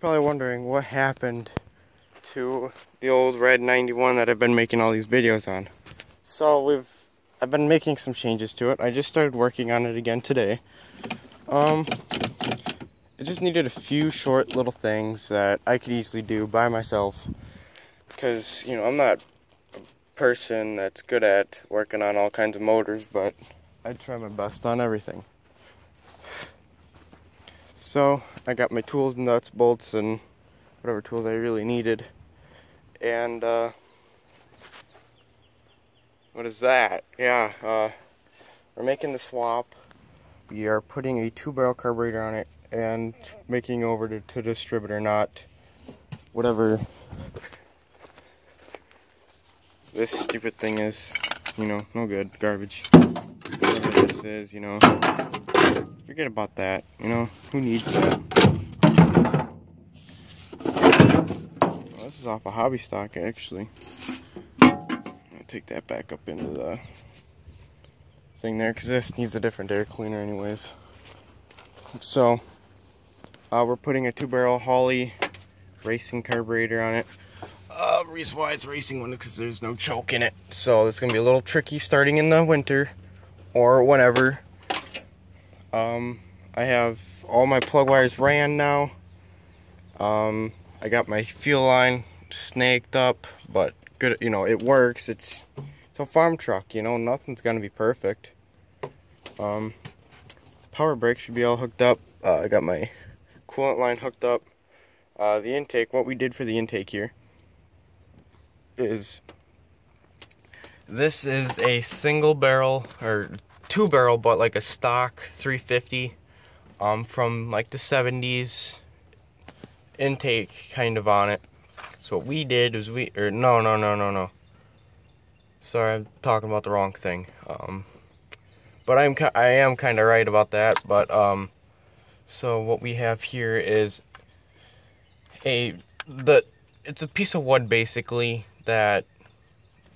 Probably wondering what happened to the old red 91 that I've been making all these videos on. So I've been making some changes to it. I just started working on it again today. It just needed a few short little things that I could easily do by myself, because, you know, I'm not a person that's good at working on all kinds of motors, but I try my best on everything. So I got my tools, nuts, bolts, and whatever tools I really needed. And what is that? Yeah, we're making the swap. We are putting a 2-barrel carburetor on it and making over to distributor, not whatever this stupid thing is. You know, no good, garbage. Whatever this is, you know, forget about that. You know, who needs that? Well, this is off a hobby stock, actually. I'll take that back up into the thing there, because this needs a different air cleaner anyways. So we're putting a 2-barrel Holley racing carburetor on it. Reason why it's racing one is because there's no choke in it, so it's gonna be a little tricky starting in the winter or whenever. I have all my plug wires ran now. I got my fuel line snaked up, but good, you know, it works. It's a farm truck, you know, nothing's gonna be perfect. Power brake should be all hooked up. I got my coolant line hooked up. The intake, what we did for the intake here is, this is a single barrel, or 2-barrel, but like a stock 350 from like the 70s intake kind of on it. So what we did was no. Sorry, I'm talking about the wrong thing. But I am kind of right about that. But so what we have here is it's a piece of wood basically that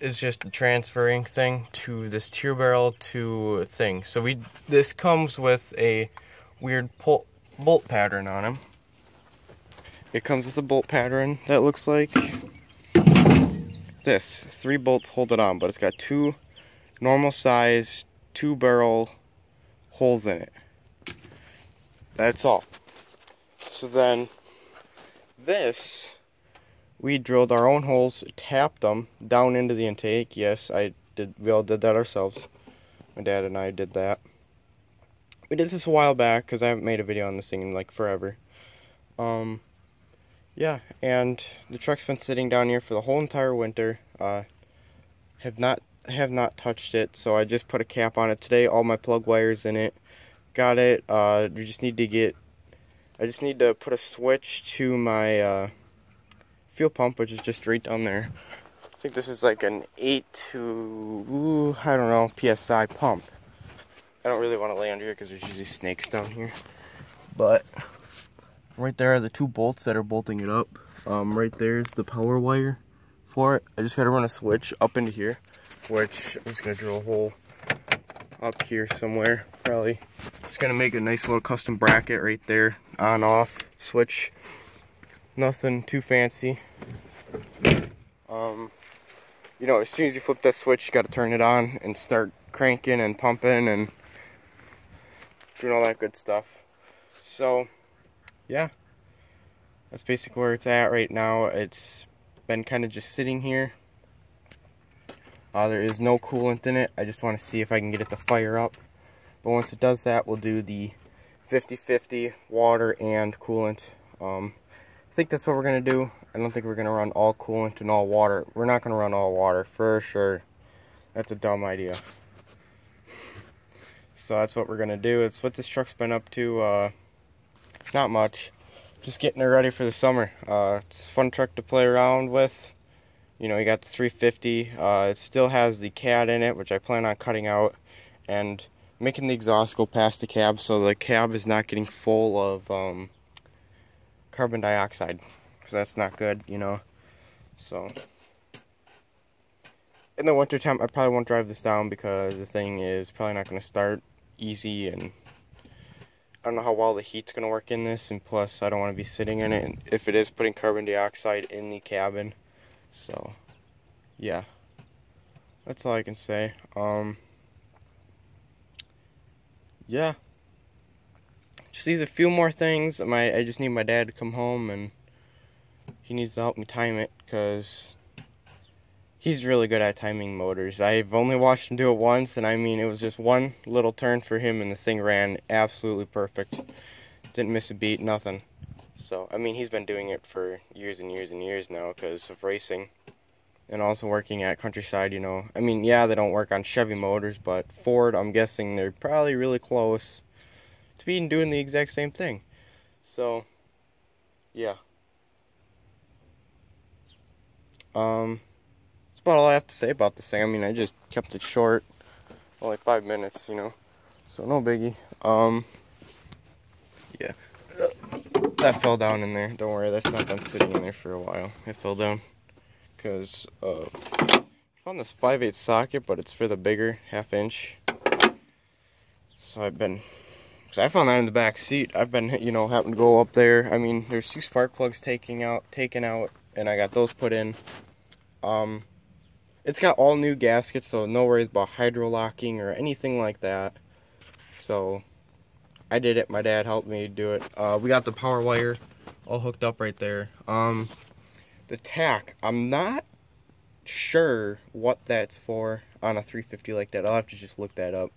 is just a transferring thing to this 2-barrel to thing. So this comes with a weird bolt pattern on them. It comes with a bolt pattern that looks like this. 3 bolts hold it on, but it's got 2 normal size 2-barrel holes in it. That's all. So then this, we drilled our own holes, tapped them down into the intake. Yes, we all did that ourselves. My dad and I did that. We did this a while back because I haven't made a video on this thing in like forever. Yeah, and the truck's been sitting down here for the whole entire winter. Have not touched it, so I just put a cap on it today. All my plug wires in it. Got it. I just need to put a switch to my fuel pump, which is just right down there. I think this is like an 8 to, I don't know, PSI pump. I don't really want to lay under here because there's usually snakes down here. But right there are the 2 bolts that are bolting it up. Right there's the power wire for it. I just got to run a switch up into here, which I'm just going to drill a hole up here somewhere. Probably just going to make a nice little custom bracket right there. On, off, switch. Nothing too fancy. You know, as soon as you flip that switch, you got to turn it on and start cranking and pumping and doing all that good stuff. So, yeah, that's basically where it's at right now. It's been kind of just sitting here. There is no coolant in it. I just want to see if I can get it to fire up. But once it does that, we'll do the 50-50 water and coolant. I think that's what we're going to do. I don't think we're going to run all coolant and all water. We're not going to run all water, for sure. That's a dumb idea. So that's what we're going to do. It's what this truck's been up to. Not much. Just getting it ready for the summer. It's a fun truck to play around with. You know, you got the 350. It still has the CAD in it, which I plan on cutting out. And making the exhaust go past the cab so the cab is not getting full of carbon dioxide. So that's not good, you know. So in the wintertime, I probably won't drive this down because the thing is probably not going to start easy, and don't know how well the heat's gonna work in this, and plus I don't want to be sitting in it, and if it is putting carbon dioxide in the cabin. So yeah, that's all I can say. Yeah, just needs a few more things. I just need my dad to come home, and he needs to help me time it, because he's really good at timing motors. I've only watched him do it once, and I mean, it was just one little turn for him, and the thing ran absolutely perfect. Didn't miss a beat, nothing. So, I mean, he's been doing it for years and years and years now because of racing. And also working at Countryside, you know. I mean, yeah, they don't work on Chevy motors, but Ford, I'm guessing they're probably really close to being doing the exact same thing. So, yeah. That's about all I have to say about this thing. I mean, I just kept it short. Only 5 minutes, you know. So, no biggie. Yeah. That fell down in there. Don't worry, that's not been sitting in there for a while. It fell down. Because, I found this 5/8 socket, but it's for the bigger 1/2 inch. So I found that in the back seat. I've been, you know, having to go up there. I mean, there's 2 spark plugs taken out, and I got those put in. It's got all new gaskets, so no worries about hydro locking or anything like that. So I did it. My dad helped me do it. We got the power wire all hooked up right there. The tack, I'm not sure what that's for on a 350 like that. I'll have to just look that up.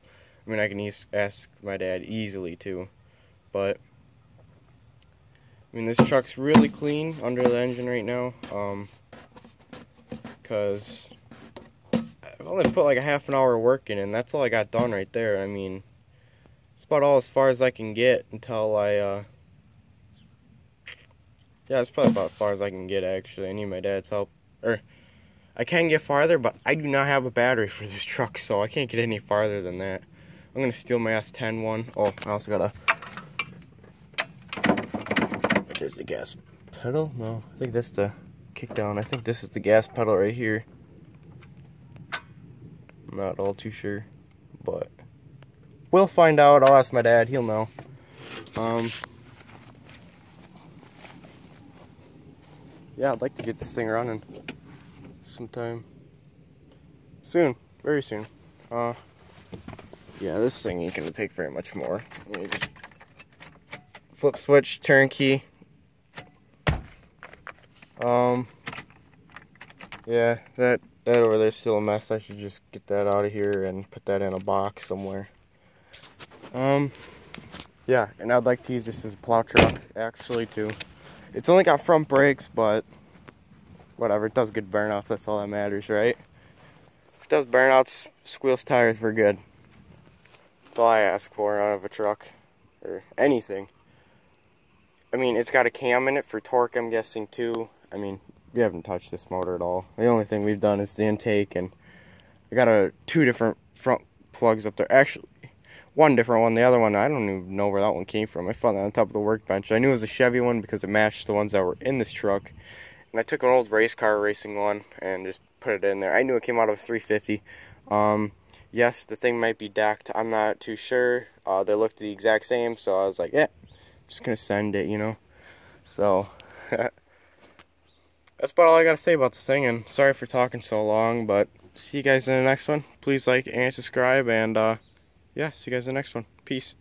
I mean, I can ask my dad easily too. But I mean, this truck's really clean under the engine right now. Because I've only put like a half an hour work in, and that's all I got done right there. I mean, it's about all as far as I can get until yeah, it's probably about as far as I can get, actually. I need my dad's help. I can get farther, but I do not have a battery for this truck, so I can't get any farther than that. I'm going to steal my S10 one. Oh, I also got there's the gas pedal? No, I think that's the kick down. I think this is the gas pedal right here. I'm not all too sure, but we'll find out. I'll ask my dad. He'll know. Yeah, I'd like to get this thing running sometime soon, very soon. Yeah, this thing ain't gonna take very much more. Let me just flip switch, turn key. Yeah, that over there's still a mess. I should just get that out of here and put that in a box somewhere. Yeah, and I'd like to use this as a plow truck actually too. It's only got front brakes, but whatever, it does good burnouts, that's all that matters, right? If it does burnouts, squeals tires, we're good. That's all I ask for out of a truck, or anything. I mean, it's got a cam in it for torque, I'm guessing, too. I mean, we haven't touched this motor at all. The only thing we've done is the intake, and I got 2 different front plugs up there. Actually, one different one. The other one, I don't even know where that one came from. I found that on top of the workbench. I knew it was a Chevy one because it matched the ones that were in this truck. And I took an old race car racing one and just put it in there. I knew it came out of a 350. Yes, the thing might be decked. I'm not too sure. They looked the exact same, so I was like, yeah, I'm just going to send it, you know. So, that's about all I got to say about this thing. And sorry for talking so long, but see you guys in the next one. Please like and subscribe, and yeah, see you guys in the next one. Peace.